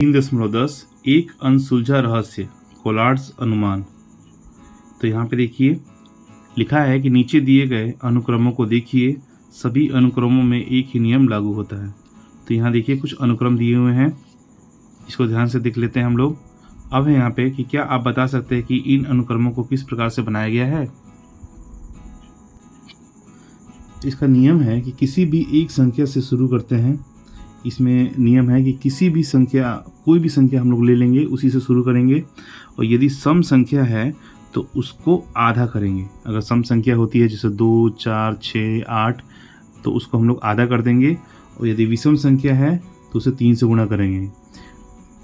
3.10 एक अनसुलझा रहस्य कोलार्ड्स अनुमान। तो यहाँ पे देखिए लिखा है कि नीचे दिए गए अनुक्रमों को देखिए, सभी अनुक्रमों में एक ही नियम लागू होता है। तो यहाँ देखिए कुछ अनुक्रम दिए हुए हैं, इसको ध्यान से देख लेते हैं हम लोग। अब है यहाँ पे कि क्या आप बता सकते हैं कि इन अनुक्रमों को किस प्रकार से बनाया गया है। इसका नियम है कि किसी भी एक संख्या से शुरू करते हैं। इसमें नियम है कि किसी भी संख्या, कोई भी संख्या हम लोग ले लेंगे, उसी से शुरू करेंगे, और यदि सम संख्या है तो उसको आधा करेंगे। अगर सम संख्या होती है जैसे 2, 4, 6, 8, तो उसको हम लोग आधा कर देंगे, और यदि विषम संख्या है तो उसे 3 से गुणा करेंगे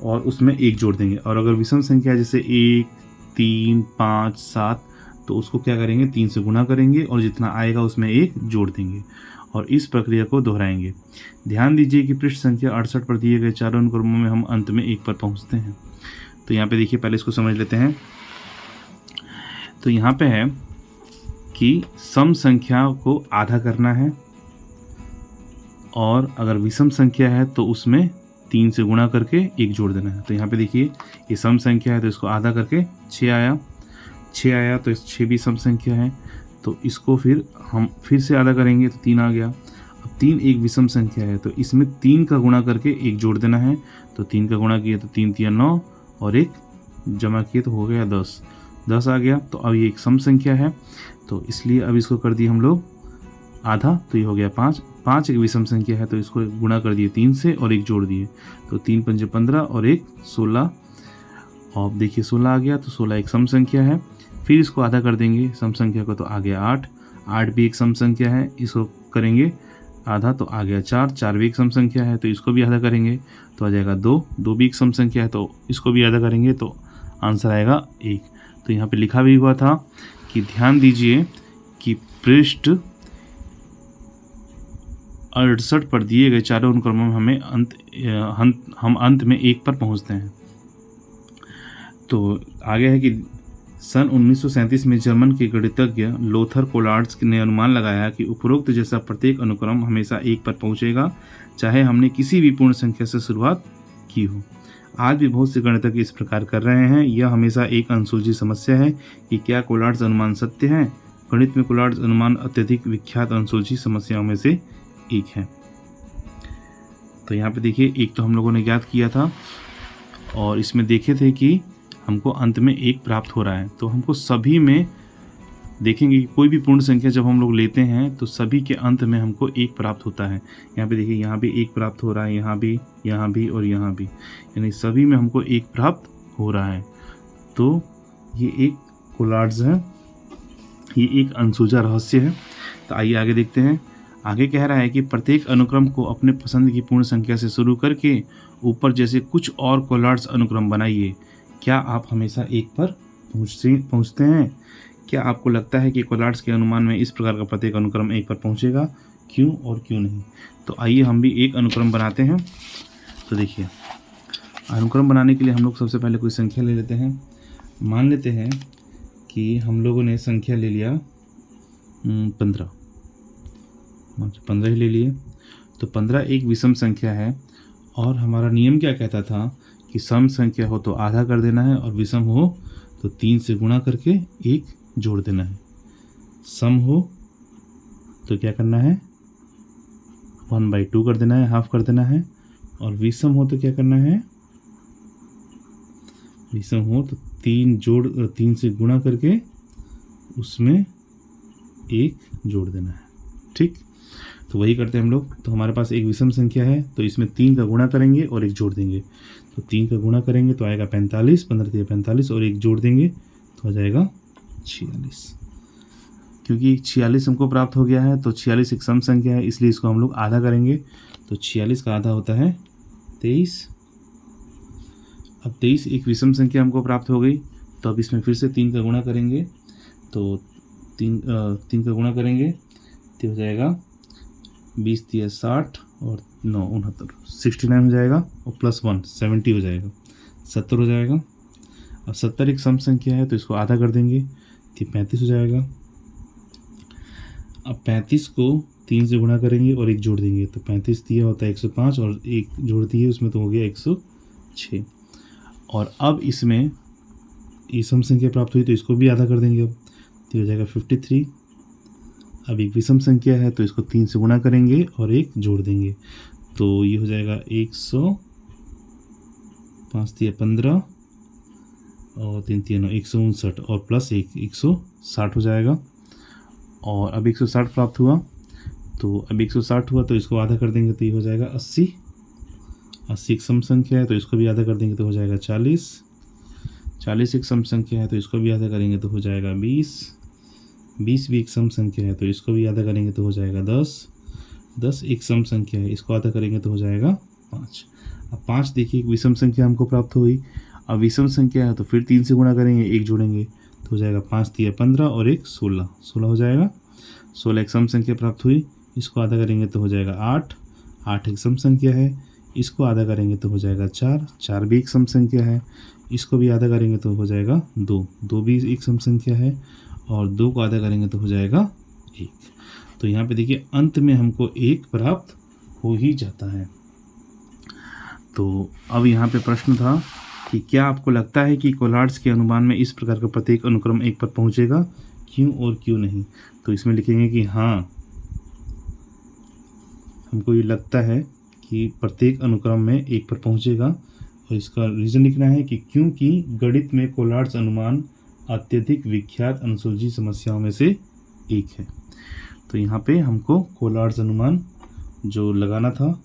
और उसमें 1 जोड़ देंगे। और अगर विषम संख्या है जैसे 1, 3, 5, 7, तो उसको क्या करेंगे, 3 से गुणा करेंगे और जितना आएगा उसमें 1 जोड़ देंगे, और इस प्रक्रिया को दोहराएंगे। ध्यान दीजिए कि पृष्ठ संख्या 68 पर दिए गए चारों अनुक्रमों में हम अंत में 1 पर पहुंचते हैं। तो यहाँ पे देखिए, पहले इसको समझ लेते हैं। तो यहाँ पे है कि सम संख्या को आधा करना है, और अगर विषम संख्या है तो उसमें 3 से गुणा करके 1 जोड़ देना है। तो यहाँ पे देखिए ये सम संख्या है तो इसको आधा करके 6 आया, तो इस 6 भी सम संख्या है, तो इसको फिर हम फिर से आधा करेंगे तो 3 आ गया। अब 3 एक विषम संख्या है तो इसमें 3 का गुणा करके 1 जोड़ देना है। तो 3 का गुणा किए तो 3 3 9, और 1 जमा किए तो हो गया 10 आ गया। तो अब ये एक सम संख्या है, तो इसलिए अब इसको कर दिए हम लोग आधा, तो ये हो गया 5 एक विषम संख्या है तो इसको गुणा कर दिए 3 से और 1 जोड़ दिए, तो 3 पंजे 15 और 1 16। और देखिए 16 आ गया, तो 16 एक सम संख्या है। फिर इसको आधा कर देंगे सम संख्या को, तो आ गया 8 भी एक सम संख्या है, इसको करेंगे आधा तो आ गया 4 भी एक सम संख्या है, तो इसको भी आधा करेंगे तो आ जाएगा 2 भी एक सम संख्या है, तो इसको भी आधा करेंगे तो आंसर आएगा 1। तो यहाँ पे लिखा भी हुआ था कि ध्यान दीजिए कि पृष्ठ 68 पर दिए गए चारों अनुक्रमों में हम अंत में 1 पर पहुंचते हैं। तो आगे है कि सन 1937 में जर्मन के गणितज्ञ लोथर कोलार्ड्स ने अनुमान लगाया कि उपरोक्त जैसा प्रत्येक अनुक्रम हमेशा 1 पर पहुंचेगा, चाहे हमने किसी भी पूर्ण संख्या से शुरुआत की हो। आज भी बहुत से गणितज्ञ इस प्रकार कर रहे हैं। यह हमेशा एक अनसुलझी समस्या है कि क्या कोलार्ड्स अनुमान सत्य हैं। गणित में कोलार्ड्स अनुमान अत्यधिक विख्यात अनसुलझी समस्याओं में से एक है। तो यहाँ पे देखिए, एक तो हम लोगों ने ज्ञात किया था, और इसमें देखे थे कि हमको अंत में 1 प्राप्त हो रहा है। तो हमको सभी में देखेंगे कि कोई भी पूर्ण संख्या जब हम लोग लेते हैं तो सभी के अंत में हमको 1 प्राप्त होता है। यहाँ पे देखिए, यहाँ भी 1 प्राप्त हो रहा है, यहाँ भी और यहाँ भी, यानी सभी में हमको 1 प्राप्त हो रहा है। तो ये एक कोलार्ड्स है, ये एक अनसुलझा रहस्य है। तो आइए आगे देखते हैं। आगे कह रहा है कि प्रत्येक अनुक्रम को अपने पसंद की पूर्ण संख्या से शुरू करके ऊपर जैसे कुछ और कोलार्ड्स अनुक्रम बनाइए। क्या आप हमेशा 1 पर पहुँचते हैं? क्या आपको लगता है कि कोलार्ड्स के अनुमान में इस प्रकार का प्रत्येक अनुक्रम 1 पर पहुँचेगा? क्यों और क्यों नहीं? तो आइए हम भी एक अनुक्रम बनाते हैं। तो देखिए, अनुक्रम बनाने के लिए हम लोग सबसे पहले कोई संख्या ले लेते हैं। मान लेते हैं कि हम लोगों ने संख्या ले लिया 15 ही ले लिए। तो 15 एक विषम संख्या है, और हमारा नियम क्या कहता था कि सम संख्या हो तो आधा कर देना है, और विषम हो तो 3 से गुणा करके 1 जोड़ देना है। सम हो तो क्या करना है, 1/2 कर देना है, हाफ कर देना है। और विषम हो तो क्या करना है, विषम हो तो 3 से गुणा करके उसमें 1 जोड़ देना है। ठीक, तो वही करते हैं हम लोग। तो हमारे पास एक विषम संख्या है, तो इसमें 3 का गुणा करेंगे और 1 जोड़ देंगे। तो 3 का गुणा करेंगे तो आएगा 45, 15 3 45, और 1 जोड़ देंगे तो आ जाएगा 46। क्योंकि 46 हमको प्राप्त हो गया है, तो 46 एक सम संख्या है, इसलिए इसको हम लोग आधा करेंगे। तो 46 का आधा होता है 23। अब 23 एक विषम संख्या हमको प्राप्त हो गई, तो अब इसमें फिर से 3 का गुणा करेंगे। तो 3 का गुणा करेंगे तो हो जाएगा 20 3 60 और 9 69, 69 हो जाएगा, और +1 70 हो जाएगा, 70 हो जाएगा। अब 70 एक सम संख्या है, तो इसको आधा कर देंगे तो 35 हो जाएगा। अब 35 को 3 से गुणा करेंगे और 1 जोड़ देंगे, तो 35 दिया होता है 105, और 1 जोड़ दिए उसमें तो हो गया 6। और अब इसमें ये सम संख्या प्राप्त हुई तो इसको भी आधा कर देंगे। अब तो हो जाएगा 53। अब एक विषम संख्या है तो इसको 3 से गुणा करेंगे और 1 जोड़ देंगे, तो ये हो जाएगा 100, 5 तिया 15 और 3 तिया 9, 159 और प्लस 1 160 हो जाएगा। और अब 160 प्राप्त हुआ, तो अब 160 हुआ तो इसको आधा कर देंगे तो ये हो जाएगा 80। 80 एक सम संख्या है तो इसको भी आधा कर देंगे तो हो जाएगा 40। 40 एक सम संख्या है तो इसको भी आधा करेंगे तो हो जाएगा 20। 20 भी एक सम संख्या है तो इसको भी आधा करेंगे तो हो जाएगा 10। 10 एक सम संख्या है, इसको आधा करेंगे तो हो जाएगा 5। अब 5 देखिए एक विषम संख्या हमको प्राप्त हुई। अब विषम संख्या है तो फिर 3 से गुणा करेंगे, 1 जोड़ेंगे तो हो जाएगा 5 तिया 15 और 1 16, 16 हो जाएगा। 16 एक सम संख्या प्राप्त हुई, इसको आधा करेंगे तो हो जाएगा 8। 8 एक सम संख्या है, इसको आधा करेंगे तो हो जाएगा 4। 4 भी एक सम संख्या है, इसको भी आधा करेंगे तो हो जाएगा 2। 2 भी एक सम संख्या है और 2 को आधा करेंगे तो हो जाएगा 1। तो यहाँ पे देखिए अंत में हमको 1 प्राप्त हो ही जाता है। तो अब यहाँ पे प्रश्न था कि क्या आपको लगता है कि कोलार्ड्स के अनुमान में इस प्रकार का प्रत्येक अनुक्रम 1 पर पहुँचेगा, क्यों और क्यों नहीं? तो इसमें लिखेंगे कि हाँ, हमको ये लगता है कि प्रत्येक अनुक्रम में 1 पर पहुँचेगा। और इसका रीज़न लिखना है कि क्योंकि गणित में कोलार्ड्स अनुमान अत्यधिक विख्यात अनुसूची समस्याओं में से एक है। तो यहाँ पे हमको कोलार्ड्स अनुमान जो लगाना था,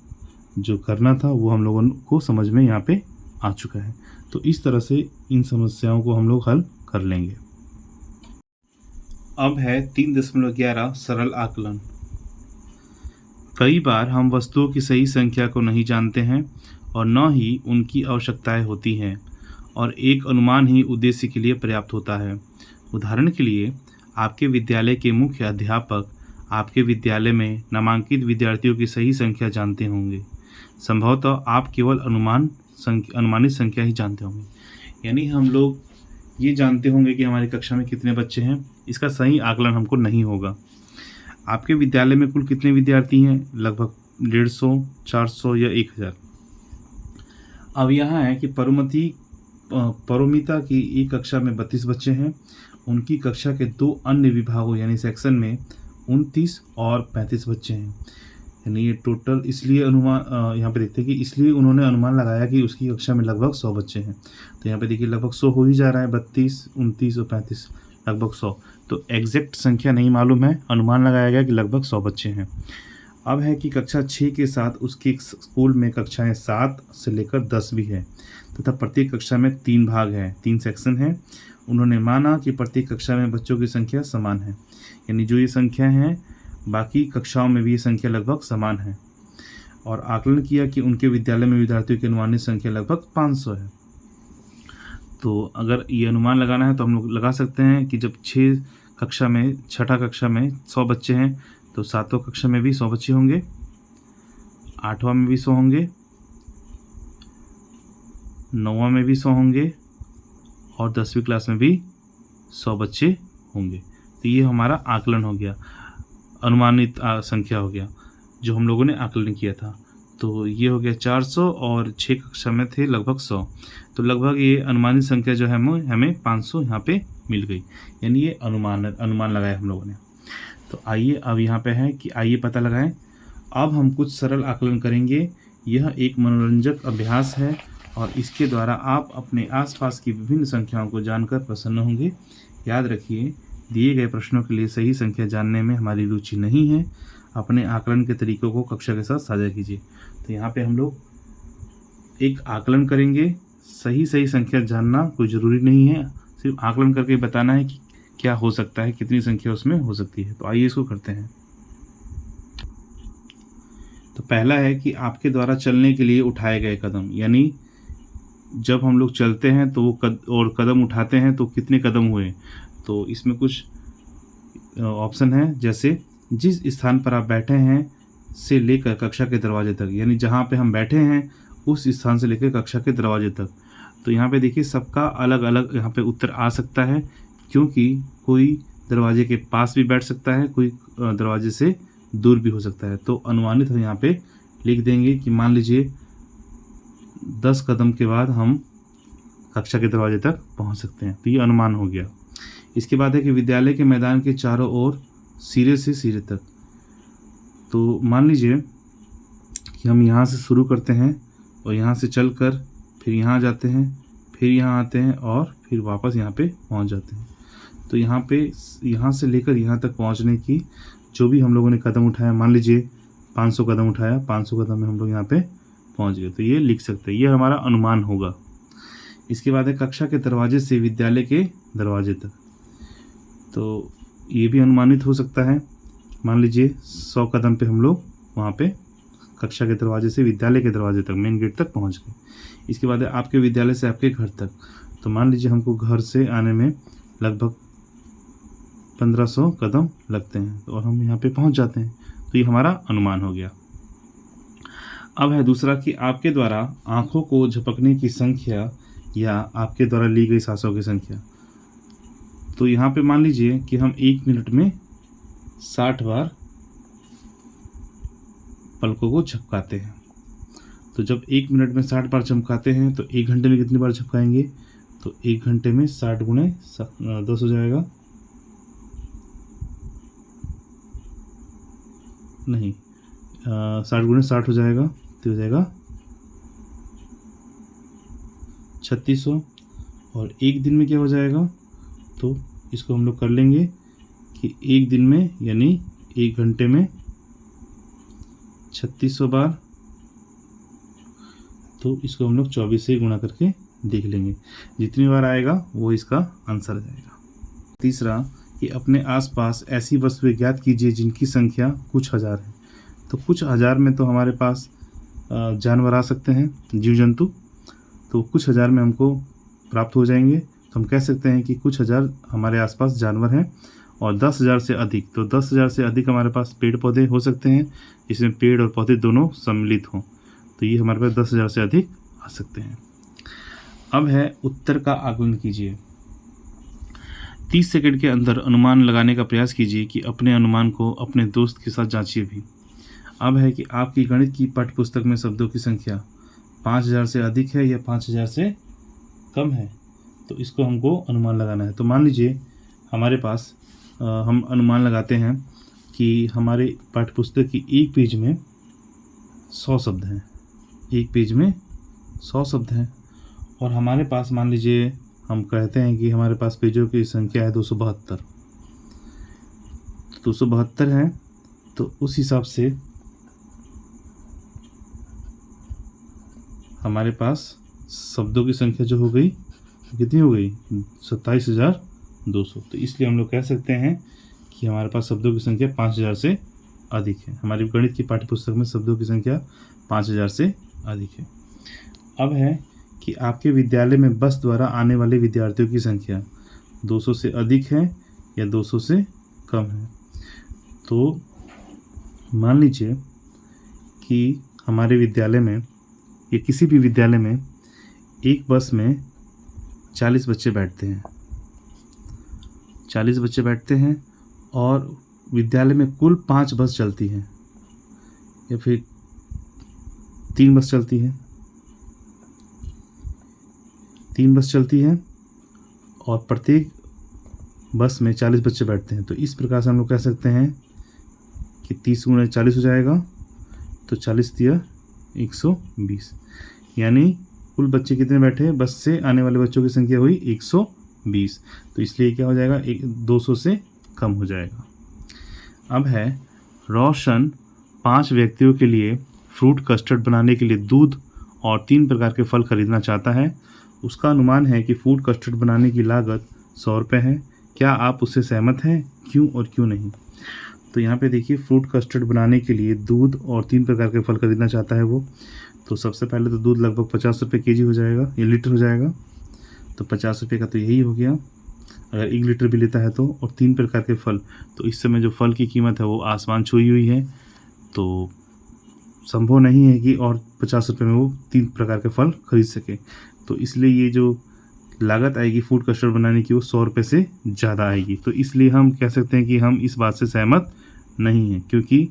जो करना था, वो हम लोगों को समझ में यहाँ पे आ चुका है। तो इस तरह से इन समस्याओं को हम लोग हल कर लेंगे। अब है 3.11 सरल आकलन। कई बार हम वस्तुओं की सही संख्या को नहीं जानते हैं और न ही उनकी आवश्यकताएं होती हैं, और एक अनुमान ही उद्देश्य के लिए पर्याप्त होता है। उदाहरण के लिए, आपके विद्यालय के मुख्य अध्यापक आपके विद्यालय में नामांकित विद्यार्थियों की सही संख्या जानते होंगे। संभवतः आप केवल अनुमानित संख्या ही जानते होंगे, यानी हम लोग ये जानते होंगे कि हमारी कक्षा में कितने बच्चे हैं, इसका सही आकलन हमको नहीं होगा। आपके विद्यालय में कुल कितने विद्यार्थी हैं? लगभग 150, 400 या 1000। अब यहाँ है कि परोमिता की एक कक्षा में 32 बच्चे हैं। उनकी कक्षा के 2 अन्य विभागों यानी सेक्शन में 29 और 35 बच्चे हैं। यानी ये टोटल, इसलिए अनुमान यहाँ पे देखते हैं कि इसलिए उन्होंने अनुमान लगाया कि उसकी कक्षा में लगभग 100 बच्चे हैं। तो यहाँ पे देखिए लगभग 100 हो ही जा रहा है, 32, 29 और 35, लगभग 100। तो एग्जैक्ट संख्या नहीं मालूम है, अनुमान लगाया गया कि लगभग 100 बच्चे हैं। अब है कि कक्षा 6 के साथ उसके स्कूल में कक्षाएं 7 से लेकर 10 भी है तथा प्रत्येक कक्षा में 3 भाग हैं, 3 सेक्शन हैं। उन्होंने माना कि प्रत्येक कक्षा में बच्चों की संख्या समान है, यानी जो ये संख्या है बाकी कक्षाओं में भी ये संख्या लगभग समान है, और आकलन किया कि उनके विद्यालय में विद्यार्थियों की अनुमानित संख्या लगभग 500 है। तो अगर ये अनुमान लगाना है तो हम लोग लगा सकते हैं कि जब 6 कक्षा में, 6ठा कक्षा में 100 बच्चे हैं तो 7वां कक्षा में भी 100 बच्चे होंगे, 8वां में भी 100 होंगे, 9वां में भी 100 होंगे और 10वीं क्लास में भी 100 बच्चे होंगे। तो ये हमारा आकलन हो गया, अनुमानित संख्या हो गया जो हम लोगों ने आकलन किया था। तो ये हो गया 400 और 6 कक्षा में थे लगभग 100, तो लगभग ये अनुमानित संख्या जो है हमें 500 यहाँ पे मिल गई, यानी ये अनुमान लगाया हम लोगों ने। तो आइए अब यहाँ पे है कि आइए पता लगाएं। अब हम कुछ सरल आकलन करेंगे। यह एक मनोरंजक अभ्यास है और इसके द्वारा आप अपने आसपास की विभिन्न संख्याओं को जानकर प्रसन्न होंगे। याद रखिए, दिए गए प्रश्नों के लिए सही संख्या जानने में हमारी रुचि नहीं है। अपने आकलन के तरीकों को कक्षा के साथ साझा कीजिए। तो यहाँ पे हम लोग एक आकलन करेंगे। सही संख्या जानना कोई ज़रूरी नहीं है, सिर्फ आकलन करके बताना है कि क्या हो सकता है, कितनी संख्या उसमें हो सकती है। तो आइए इसको करते हैं। तो पहला है कि आपके द्वारा चलने के लिए उठाए गए कदम, यानी जब हम लोग चलते हैं तो वो कदम उठाते हैं तो कितने कदम हुए। तो इसमें कुछ ऑप्शन है, जैसे जिस स्थान पर आप बैठे हैं से लेकर कक्षा के दरवाजे तक, यानी जहाँ पे हम बैठे हैं उस स्थान से लेकर कक्षा के दरवाजे तक। तो यहाँ पे देखिए सबका अलग अलग यहाँ पे उत्तर आ सकता है, क्योंकि कोई दरवाजे के पास भी बैठ सकता है, कोई दरवाजे से दूर भी हो सकता है। तो अनुमानित हम यहाँ पे लिख देंगे कि मान लीजिए 10 कदम के बाद हम कक्षा के दरवाजे तक पहुंच सकते हैं। तो ये अनुमान हो गया। इसके बाद है कि विद्यालय के मैदान के चारों ओर सिरे से सिरे तक। तो मान लीजिए कि हम यहाँ से शुरू करते हैं और यहाँ से चलकर फिर यहाँ जाते हैं, फिर यहाँ आते हैं और फिर वापस यहाँ पे पहुँच जाते हैं। तो यहाँ से लेकर यहाँ तक पहुँचने की जो भी हम लोगों ने कदम उठाया, मान लीजिए 500 कदम उठाया, 500 कदम में हम लोग यहाँ पे पहुँच गए, तो ये लिख सकते हैं, ये हमारा अनुमान होगा। इसके बाद है कक्षा के दरवाजे से विद्यालय के दरवाजे तक। तो ये भी अनुमानित हो सकता है। मान लीजिए 100 कदम पे हम लोग वहाँ पे कक्षा के दरवाजे से विद्यालय के दरवाजे तक, मेन गेट तक पहुँच गए। इसके बाद है आपके विद्यालय से आपके घर तक। तो मान लीजिए हमको घर से आने में लगभग 1500 कदम लगते हैं और हम यहाँ पे पहुँच जाते हैं। तो ये हमारा अनुमान हो गया। अब है दूसरा कि आपके द्वारा आँखों को झपकने की संख्या या आपके द्वारा ली गई सांसों की संख्या। तो यहाँ पे मान लीजिए कि हम 1 मिनट में 60 बार पलकों को झपकाते हैं। तो जब 1 मिनट में 60 बार झपकाते हैं तो 1 घंटे में कितनी बार झपकाएंगे? तो 1 घंटे में 60 गुणे 10 हो जाएगा, नहीं 60 गुणे 60 हो जाएगा, तो हो जाएगा 3600। और एक दिन में क्या हो जाएगा? तो इसको हम लोग कर लेंगे कि एक दिन में यानी 1 घंटे में 3600 बार, तो इसको हम लोग 24 से गुणा करके देख लेंगे। जितनी बार आएगा वो इसका आंसर जाएगा। तीसरा कि अपने आसपास ऐसी वस्तुएं ज्ञात कीजिए जिनकी संख्या कुछ हज़ार है। तो कुछ हज़ार में तो हमारे पास जानवर आ सकते हैं, जीव जंतु, तो कुछ हज़ार में हमको प्राप्त हो जाएंगे। तो हम कह सकते हैं कि कुछ हज़ार हमारे आसपास जानवर हैं और 10,000 से अधिक, तो 10,000 से अधिक हमारे पास पेड़ पौधे हो सकते हैं जिसमें पेड़ और पौधे दोनों सम्मिलित हों। तो ये हमारे पास 10,000 से अधिक आ सकते हैं। अब है उत्तर का आकलन कीजिए। 30 सेकंड के अंदर अनुमान लगाने का प्रयास कीजिए कि अपने अनुमान को अपने दोस्त के साथ जांचिए भी। अब है कि आपकी गणित की पाठ्यपुस्तक में शब्दों की संख्या 5,000 से अधिक है या 5,000 से कम है, तो इसको हमको अनुमान लगाना है। तो मान लीजिए हमारे पास हम अनुमान लगाते हैं कि हमारे पाठ्यपुस्तक की एक पेज में 100 शब्द हैं, एक पेज में 100 शब्द हैं और हमारे पास मान लीजिए हम कहते हैं कि हमारे पास पेजों की संख्या है 272, 272 हैं। तो उस हिसाब से हमारे पास शब्दों की संख्या जो हो गई, कितनी हो गई? 27,200। तो इसलिए हम लोग कह सकते हैं कि हमारे पास शब्दों की संख्या 5,000 से अधिक है। हमारी गणित की पाठ्यपुस्तक में शब्दों की संख्या 5,000 से अधिक है। अब है कि आपके विद्यालय में बस द्वारा आने वाले विद्यार्थियों की संख्या 200 से अधिक है या 200 से कम है। तो मान लीजिए कि हमारे विद्यालय में या किसी भी विद्यालय में एक बस में 40 बच्चे बैठते हैं, 40 बच्चे बैठते हैं और विद्यालय में कुल 5 बस चलती हैं या फिर 3 बस चलती है, 3 बस चलती हैं और प्रत्येक बस में 40 बच्चे बैठते हैं। तो इस प्रकार से हम लोग कह सकते हैं कि 30 गुणे 40 हो जाएगा, तो 40 दिया 120, यानी कुल बच्चे कितने बैठे हैं? बस से आने वाले बच्चों की संख्या हुई 120। तो इसलिए क्या हो जाएगा? 200 से कम हो जाएगा। अब है रोशन 5 व्यक्तियों के लिए फ्रूट कस्टर्ड बनाने के लिए दूध और 3 प्रकार के फल खरीदना चाहता है। उसका अनुमान है कि फ्रूट कस्टर्ड बनाने की लागत 100 रुपये है। क्या आप उससे सहमत हैं? क्यों और क्यों नहीं? तो यहाँ पे देखिए, फ्रूट कस्टर्ड बनाने के लिए दूध और 3 प्रकार के फल खरीदना चाहता है वो। तो सबसे पहले तो दूध लगभग 50 रुपये केजी हो जाएगा या लीटर हो जाएगा, तो 50 रुपये का तो यही हो गया अगर 1 लीटर भी लेता है तो। और 3 प्रकार के फल, तो इस समय जो फल की कीमत है वो आसमान छुई हुई है, तो संभव नहीं है कि और 50 रुपये में वो 3 प्रकार के फल खरीद सके। तो इसलिए ये जो लागत आएगी फूड कस्टर्ड बनाने की वो 100 रुपये से ज़्यादा आएगी। तो इसलिए हम कह सकते हैं कि हम इस बात से सहमत नहीं हैं, क्योंकि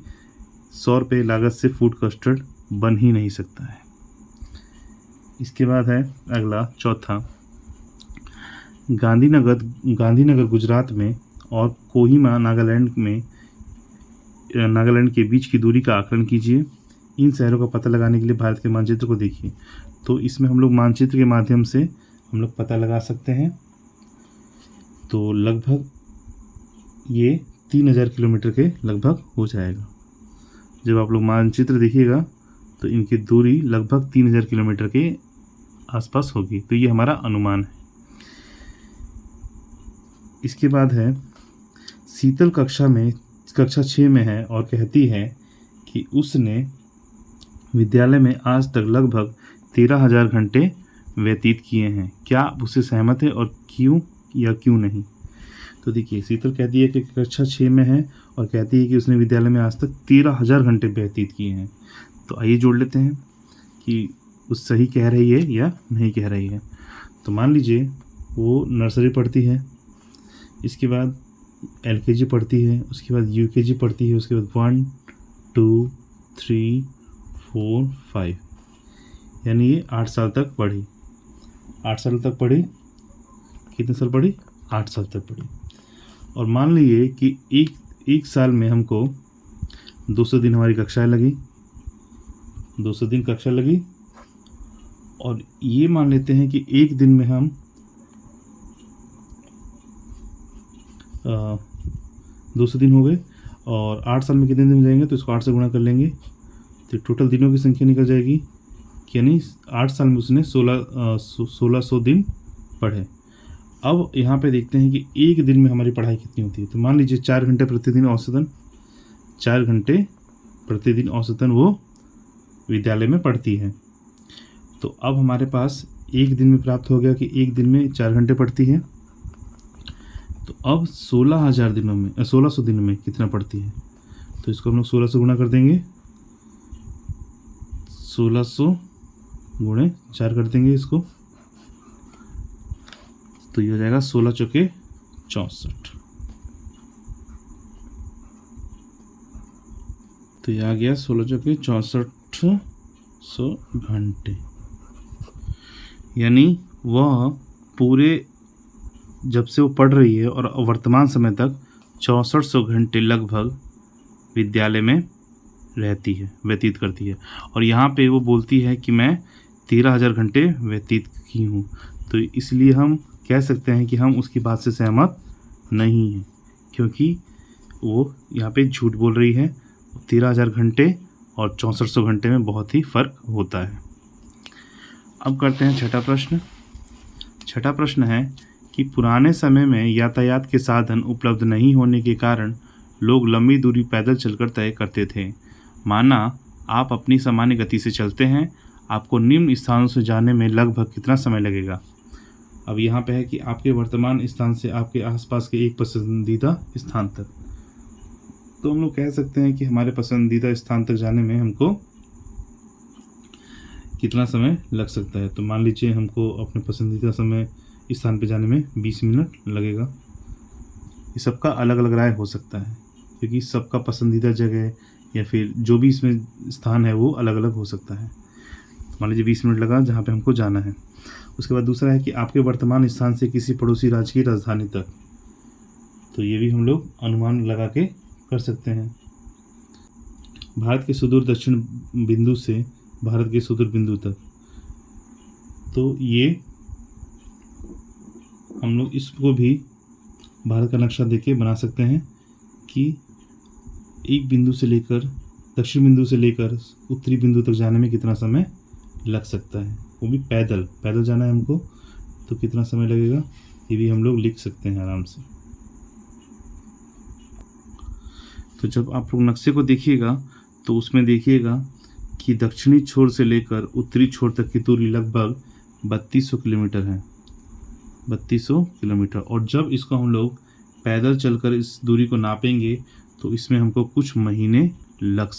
100 रुपये लागत से फूड कस्टर्ड बन ही नहीं सकता है। इसके बाद है अगला चौथा, गांधीनगर गुजरात में और कोहिमा नागालैंड के बीच की दूरी का आकलन कीजिए। इन शहरों का पता लगाने के लिए भारत के मानचित्र को देखिए। तो इसमें हम लोग मानचित्र के माध्यम से हम लोग पता लगा सकते हैं। तो लगभग ये 3000 किलोमीटर के लगभग हो जाएगा। जब आप लोग मानचित्र देखिएगा तो इनकी दूरी लगभग 3000 किलोमीटर के आसपास होगी। तो ये हमारा अनुमान है। इसके बाद है शीतल कक्षा 6 में है और कहती है कि उसने विद्यालय में आज तक लगभग 13,000 घंटे व्यतीत किए हैं। क्या आप उससे सहमत है और क्यों या क्यों नहीं? तो देखिए, शीतल कहती है कि कक्षा 6 में है और कहती है कि उसने विद्यालय में आज तक 13,000 घंटे व्यतीत किए हैं। तो आइए जोड़ लेते हैं कि उस सही कह रही है या नहीं कह रही है। तो मान लीजिए वो नर्सरी पढ़ती है, इसके बाद LKG पढ़ती है, उसके बाद UKG पढ़ती है, उसके बाद 1 2 3 4 5, यानी ये 8 साल तक पढ़ी। 8 साल तक पढ़ी। कितने साल पढ़ी? 8 साल तक पढ़ी। और मान लीजिए कि एक साल में हमको 200 दिन हमारी कक्षाएं लगी, 200 दिन कक्षा लगी। और ये मान लेते हैं कि एक दिन में हम 200 दिन हो गए और 8 साल में कितने दिन हो जाएंगे, तो इसको 8 से गुणा कर लेंगे तो टोटल दिनों की संख्या निकल जाएगी। यानी 8 साल में उसने 1600 दिन पढ़े। अब यहाँ पे देखते हैं कि एक दिन में हमारी पढ़ाई कितनी होती है। तो मान लीजिए 4 घंटे प्रतिदिन औसतन, 4 घंटे प्रतिदिन औसतन वो विद्यालय में पढ़ती है। तो अब हमारे पास एक दिन में प्राप्त हो गया कि एक दिन में 4 घंटे पढ़ती है। तो अब 16,000 दिनों में 1600 दिनों में कितना पढ़ती है, तो इसको हम लोग 16 से गुणा कर देंगे। 1600 गुणे 4 कर देंगे इसको, तो ये हो जाएगा 16 चौके 64। तो ये आ गया 16 चौके 6400 घंटे। यानी वह पूरे जब से वो पढ़ रही है और वर्तमान समय तक 6400 घंटे लगभग विद्यालय में रहती है, व्यतीत करती है। और यहाँ पे वो बोलती है कि मैं 13,000 घंटे व्यतीत की हूँ। तो इसलिए हम कह सकते हैं कि हम उसकी बात से सहमत नहीं हैं, क्योंकि वो यहाँ पे झूठ बोल रही है। 13,000 घंटे और 6400 घंटे में बहुत ही फ़र्क होता है। अब करते हैं छठा प्रश्न। छठा प्रश्न है कि पुराने समय में यातायात के साधन उपलब्ध नहीं होने के कारण लोग लंबी दूरी पैदल चलकर तय करते थे। माना आप अपनी सामान्य गति से चलते हैं, आपको निम्न स्थानों से जाने में लगभग कितना समय लगेगा। अब यहाँ पे है कि आपके वर्तमान स्थान से आपके आसपास के एक पसंदीदा स्थान तक। तो हम लोग कह सकते हैं कि हमारे पसंदीदा स्थान तक जाने में हमको कितना समय लग सकता है। तो मान लीजिए हमको अपने पसंदीदा समय स्थान पे जाने में 20 मिनट लगेगा। ये सबका अलग अलग राय हो सकता है, क्योंकि सबका पसंदीदा जगह या फिर जो भी इसमें स्थान है वो अलग अलग हो सकता है। मान लीजिए 20 मिनट लगा जहाँ पे हमको जाना है। उसके बाद दूसरा है कि आपके वर्तमान स्थान से किसी पड़ोसी राज्य की राजधानी तक। तो ये भी हम लोग अनुमान लगा के कर सकते हैं। भारत के सुदूर दक्षिण बिंदु से भारत के सुदूर बिंदु तक। तो ये हम लोग इसको भी भारत का नक्शा देके बना सकते हैं कि एक बिंदु से लेकर दक्षिण बिंदु से लेकर उत्तरी बिंदु तक जाने में कितना समय लग सकता है, वो भी पैदल जाना है हमको, तो कितना समय लगेगा ये भी हम लोग लिख सकते हैं आराम से। तो जब आप लोग नक्शे को देखिएगा तो उसमें देखिएगा कि दक्षिणी छोर से लेकर उत्तरी छोर तक की दूरी लगभग 3200 किलोमीटर है, 3200 किलोमीटर। और जब इसको हम लोग पैदल चलकर इस दूरी को नापेंगे तो इसमें हमको कुछ महीने लग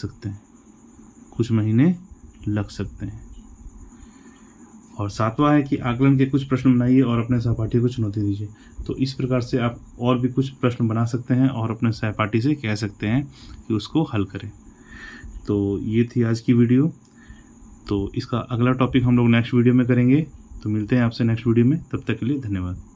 सकते हैं। और सातवां है कि आकलन के कुछ प्रश्न बनाइए और अपने सहपाठी को चुनौती दीजिए। तो इस प्रकार से आप और भी कुछ प्रश्न बना सकते हैं और अपने सहपाठी से कह सकते हैं कि उसको हल करें। तो ये थी आज की वीडियो। तो इसका अगला टॉपिक हम लोग नेक्स्ट वीडियो में करेंगे। तो मिलते हैं आपसे नेक्स्ट वीडियो में, तब तक के लिए धन्यवाद।